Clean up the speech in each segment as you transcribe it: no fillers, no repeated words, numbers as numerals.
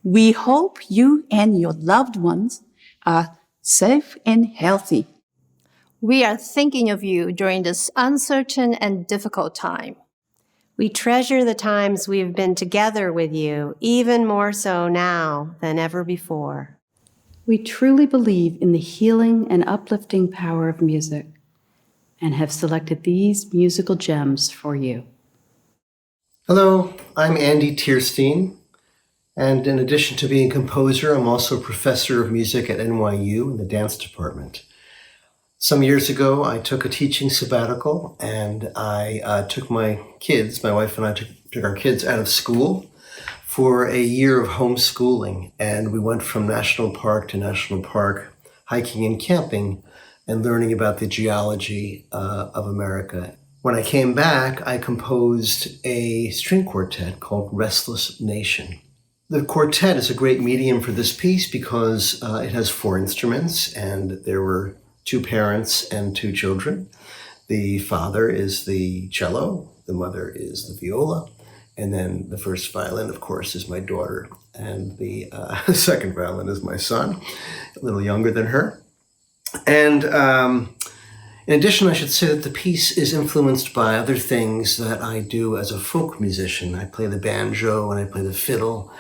We hope you and your loved ones are safe and healthy. We are thinking of you during this uncertain and difficult time. We treasure the times we have been together with you, even more so now than ever before. We truly believe in the healing and uplifting power of music and have selected these musical gems for you. Hello, I'm Andy Tierstein, and in addition to being a composer, I'm also a professor of music at NYU in the dance department. Some years ago, I took a teaching sabbatical, and I took my kids, my wife and I took our kids out of school for a year of homeschooling, and we went from national park to national park, hiking and camping, and learning about the geology of America. When I came back, I composed a string quartet called Restless Nation. The quartet is a great medium for this piece because it has 4 instruments, and there were 2 parents and 2 children. The father is the cello, the mother is the viola, and then the first violin, of course, is my daughter, and the second violin is my son, a little younger than her. And in addition, I should say that the piece is influenced by other things that I do as a folk musician. I play the banjo and I play the fiddle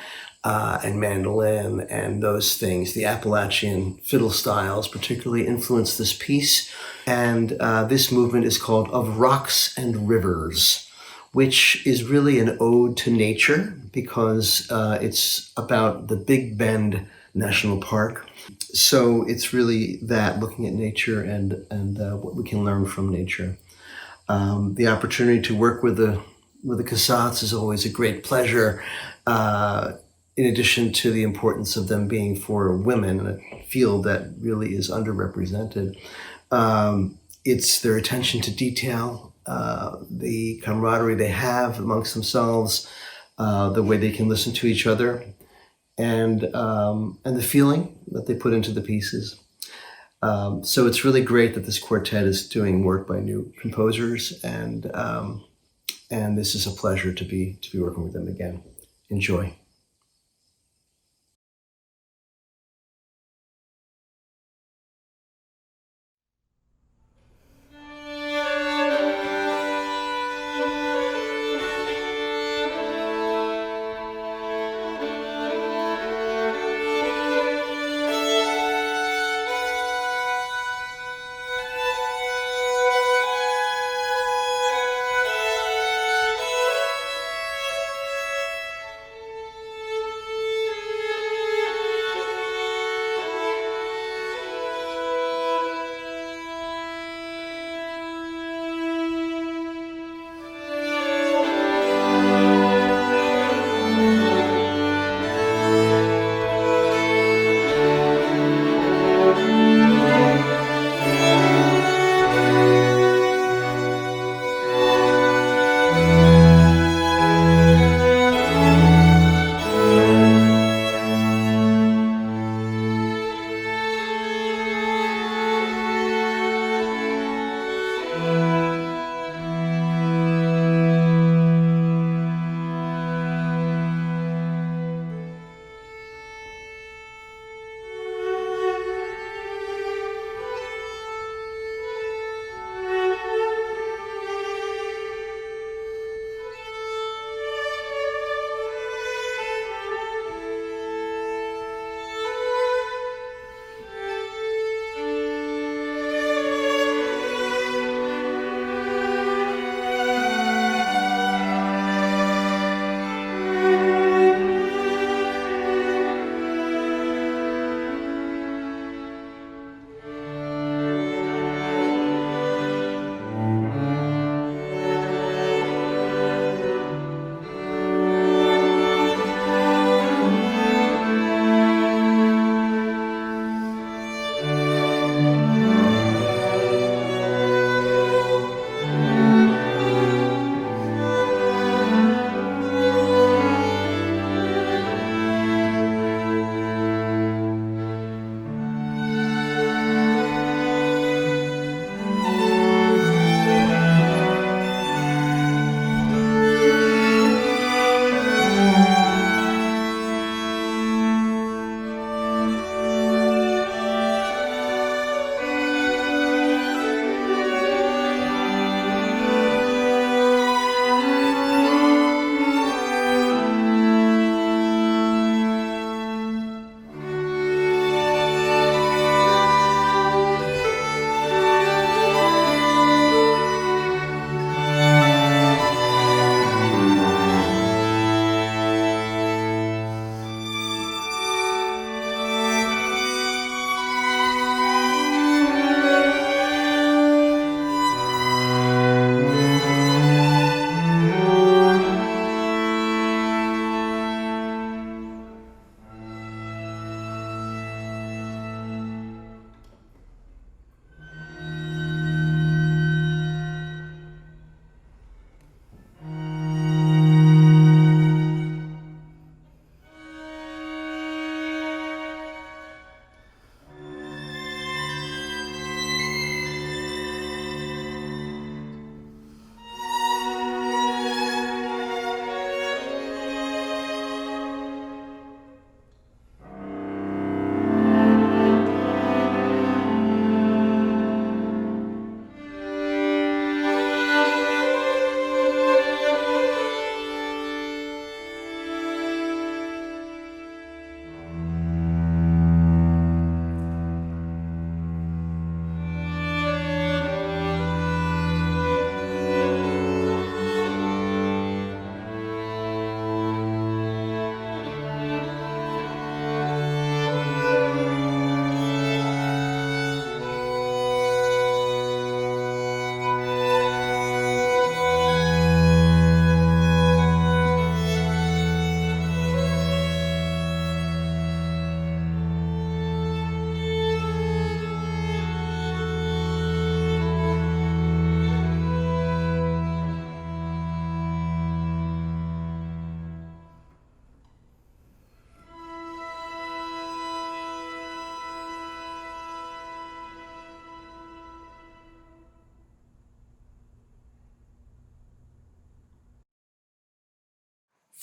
and mandolin and those things. The Appalachian fiddle styles particularly influence this piece. And this movement is called Of Rocks and Rivers, which is really an ode to nature because it's about the Big Bend National Park. So it's really that, looking at nature and what we can learn from nature. The opportunity to work with the Cassatts is always a great pleasure. In addition to the importance of them being for women, in a field that really is underrepresented, it's their attention to detail, the camaraderie they have amongst themselves, the way they can listen to each other, and the feeling that they put into the pieces. So it's really great that this quartet is doing work by new composers, and this is a pleasure to be working with them again. Enjoy.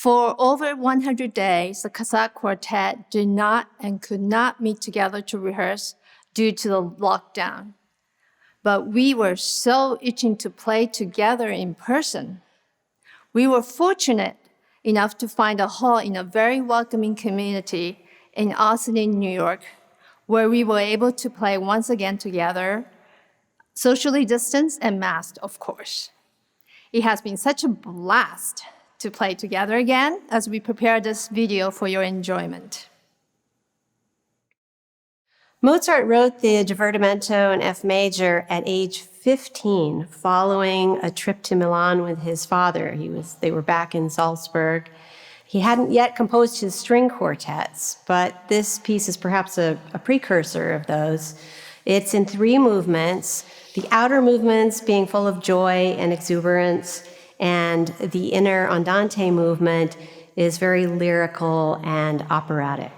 For over 100 days, the Cassatt Quartet did not and could not meet together to rehearse due to the lockdown. But we were so itching to play together in person. We were fortunate enough to find a hall in a very welcoming community in Austin, New York, where we were able to play once again together, socially distanced and masked, of course. It has been such a blast to play together again as we prepare this video for your enjoyment. Mozart wrote the Divertimento in F major at age 15, following a trip to Milan with his father. They were back in Salzburg. He hadn't yet composed his string quartets, but this piece is perhaps a precursor of those. It's in 3 movements, the outer movements being full of joy and exuberance, and the inner andante movement is very lyrical and operatic.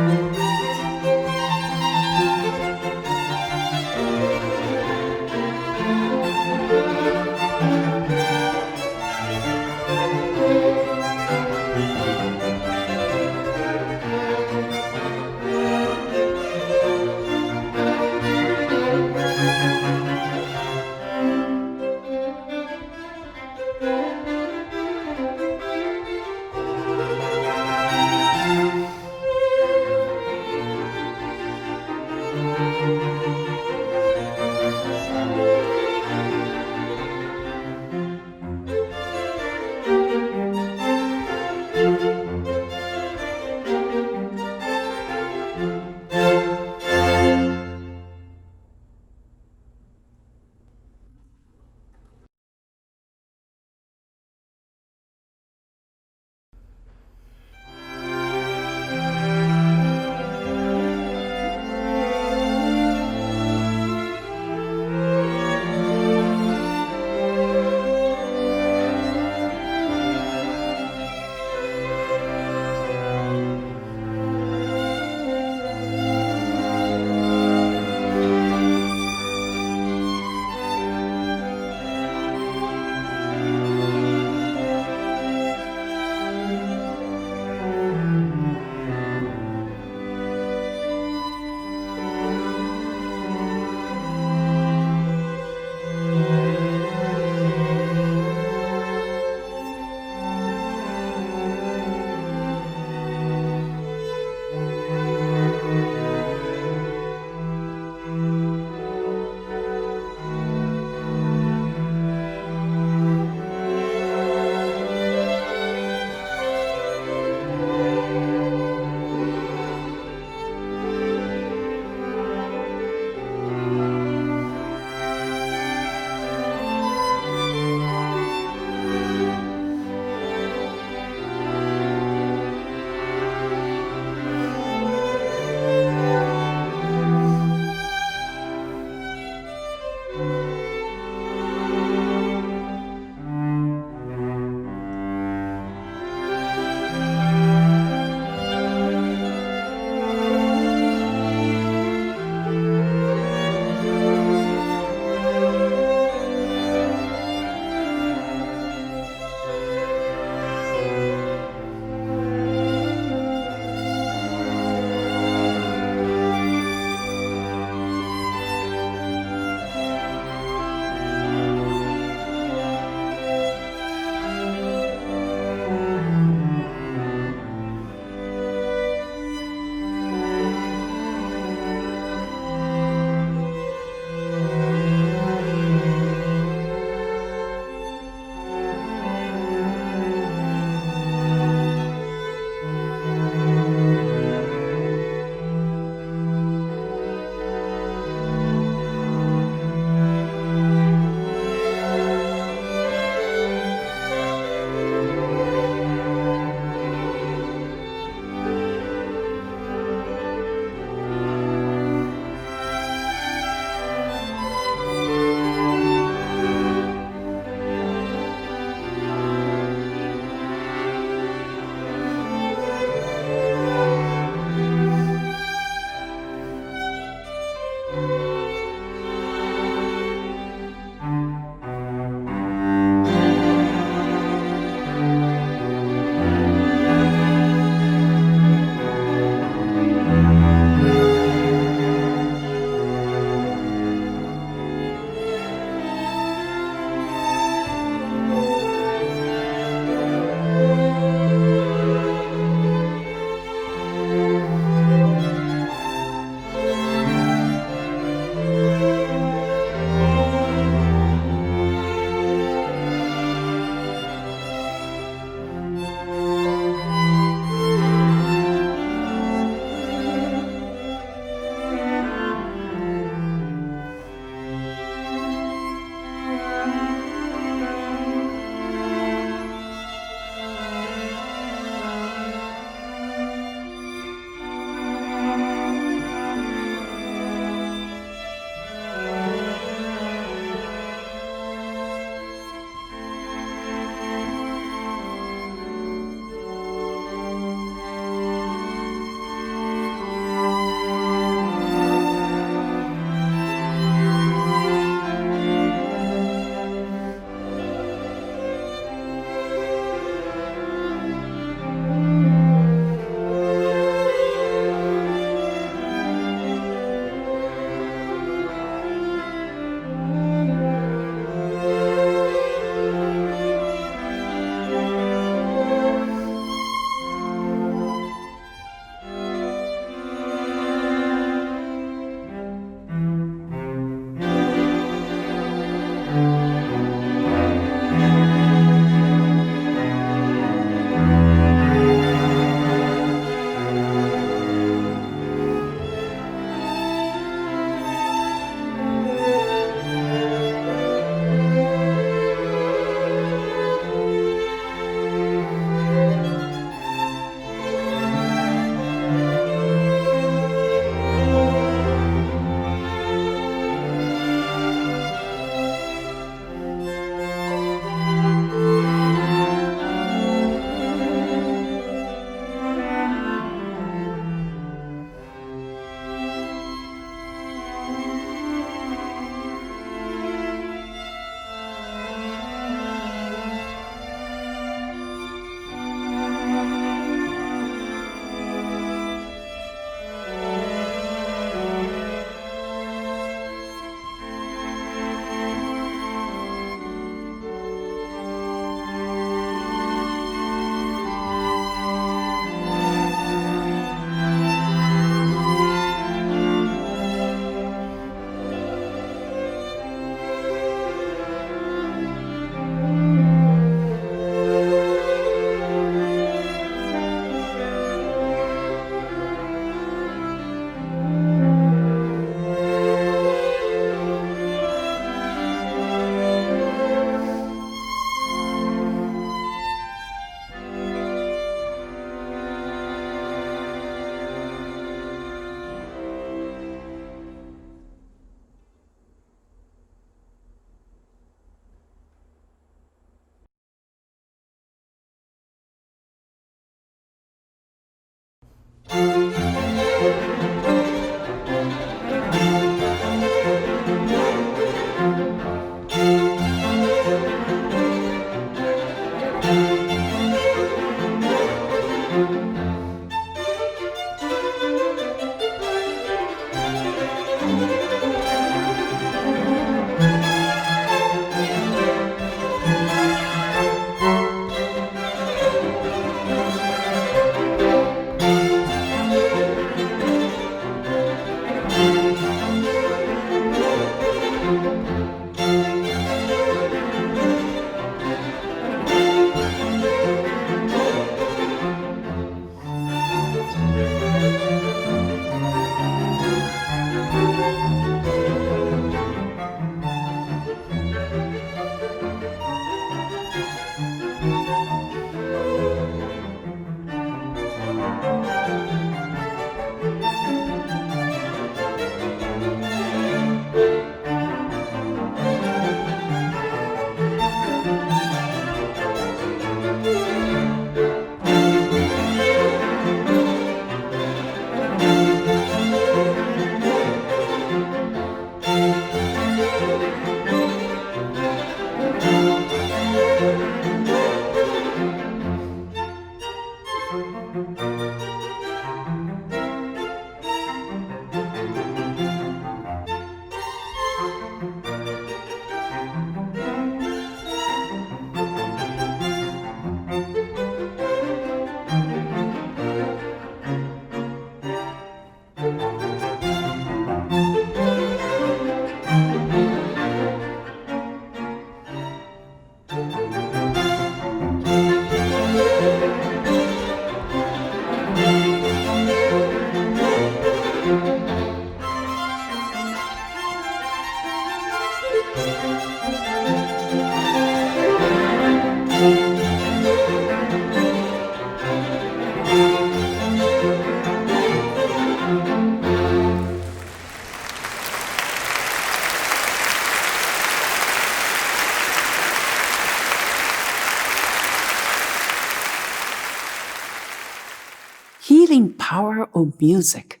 Healing power of music.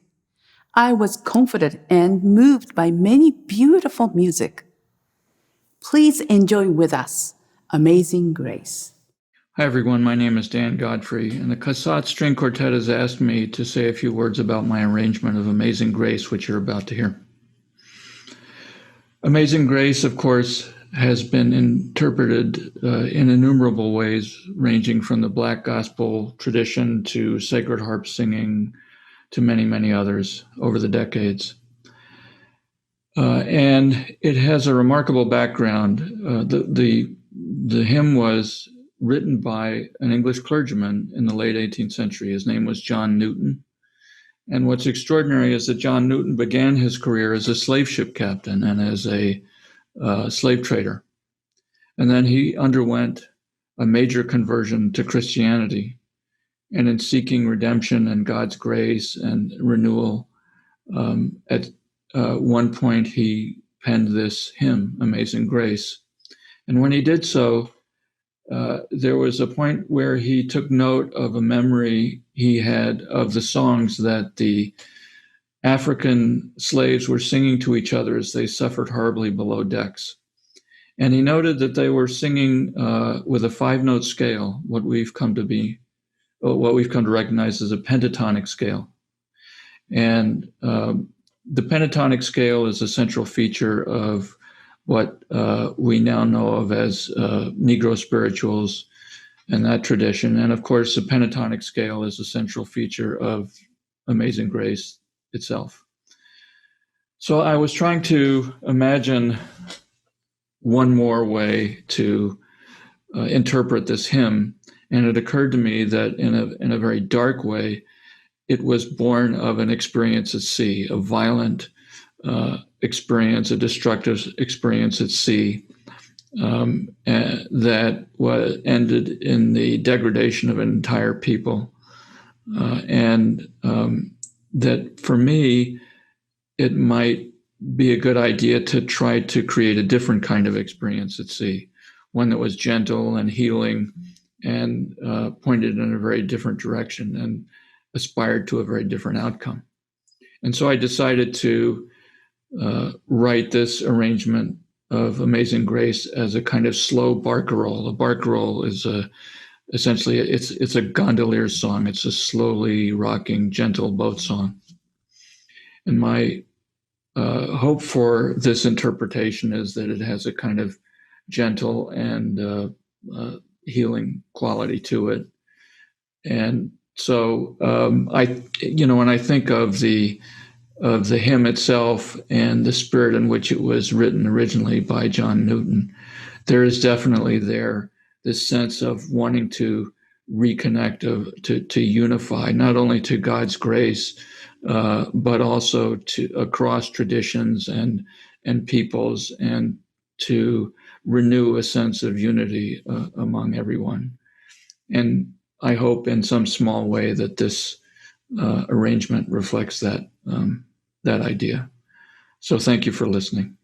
I was comforted and moved by many beautiful music. Please enjoy with us Amazing Grace. Hi, everyone. My name is Dan Godfrey, and the Cassatt String Quartet has asked me to say a few words about my arrangement of Amazing Grace, which you're about to hear. Amazing Grace, of course, has been interpreted in innumerable ways, ranging from the Black gospel tradition to sacred harp singing to many, many others over the decades. And it has a remarkable background. The hymn was written by an English clergyman in the late 18th century. His name was John Newton. And what's extraordinary is that John Newton began his career as a slave ship captain and as a slave trader. And then he underwent a major conversion to Christianity. And in seeking redemption and God's grace and renewal, at one point he penned this hymn, Amazing Grace. And when he did so, there was a point where he took note of a memory he had of the songs that the African slaves were singing to each other as they suffered horribly below decks. And he noted that they were singing with a 5-note scale, what we've come to recognize as a pentatonic scale. And the pentatonic scale is a central feature of what we now know of as Negro spirituals and that tradition. And of course, the pentatonic scale is a central feature of Amazing Grace itself. So I was trying to imagine one more way to interpret this hymn, and it occurred to me that in a very dark way, it was born of an experience at sea, a violent experience, a destructive experience at sea that ended in the degradation of an entire people. And that for me, it might be a good idea to try to create a different kind of experience at sea, one that was gentle and healing and pointed in a very different direction. aspired to a very different outcome. And so I decided to write this arrangement of Amazing Grace as a kind of slow barcarolle. A barcarolle is essentially it's a gondolier song. It's a slowly rocking, gentle boat song. And my hope for this interpretation is that it has a kind of gentle and healing quality to it. And so when I think of the hymn itself and the spirit in which it was written originally by John Newton, there is definitely this sense of wanting to reconnect, to unify, not only to God's grace, but also to across traditions and peoples, and to renew a sense of unity among everyone. And I hope in some small way that this arrangement reflects that idea. So thank you for listening.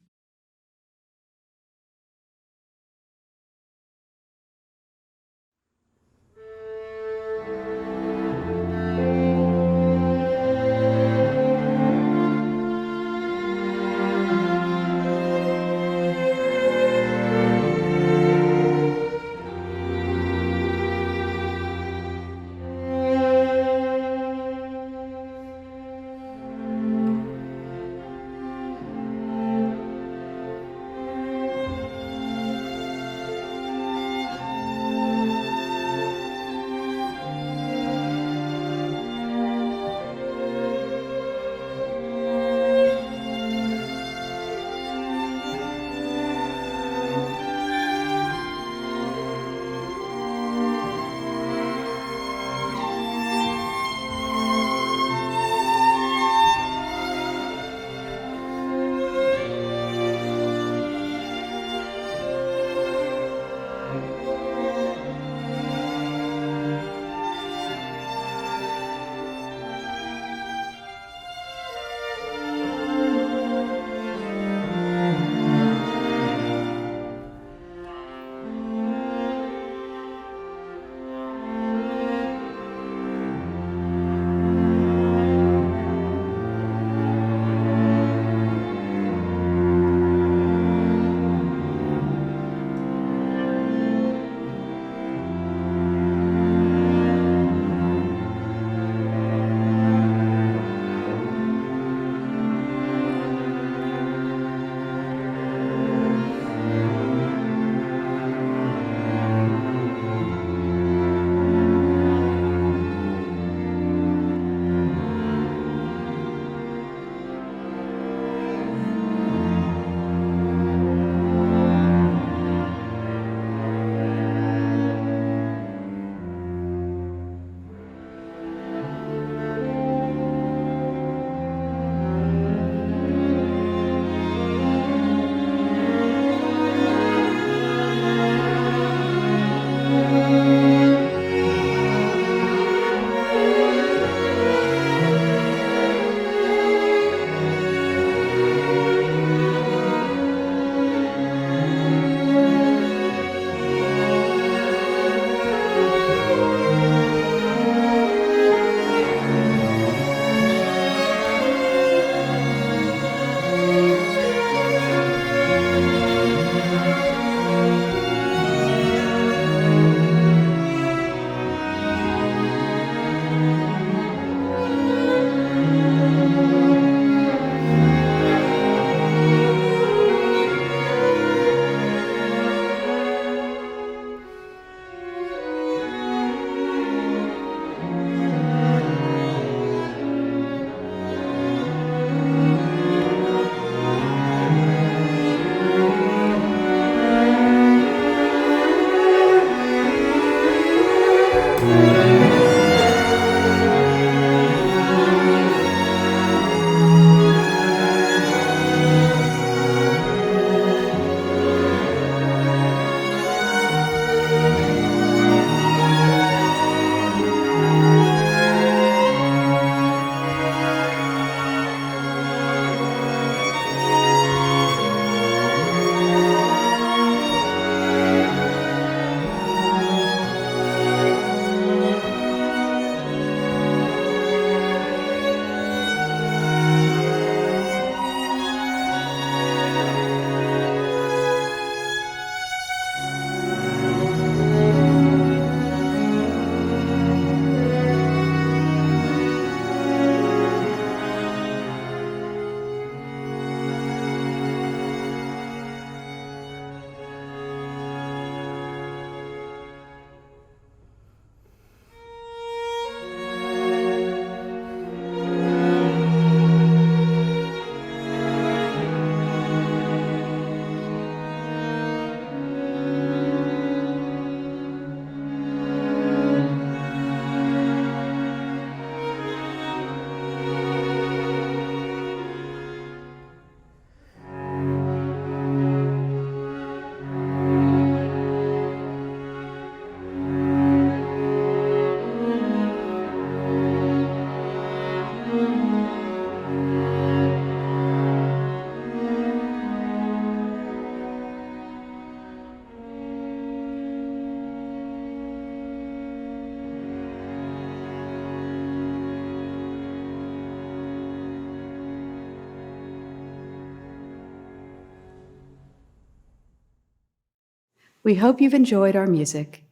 We hope you've enjoyed our music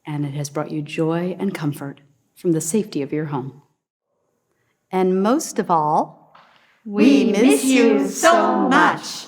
and it has brought you joy and comfort from the safety of your home. And most of all, We miss you so much.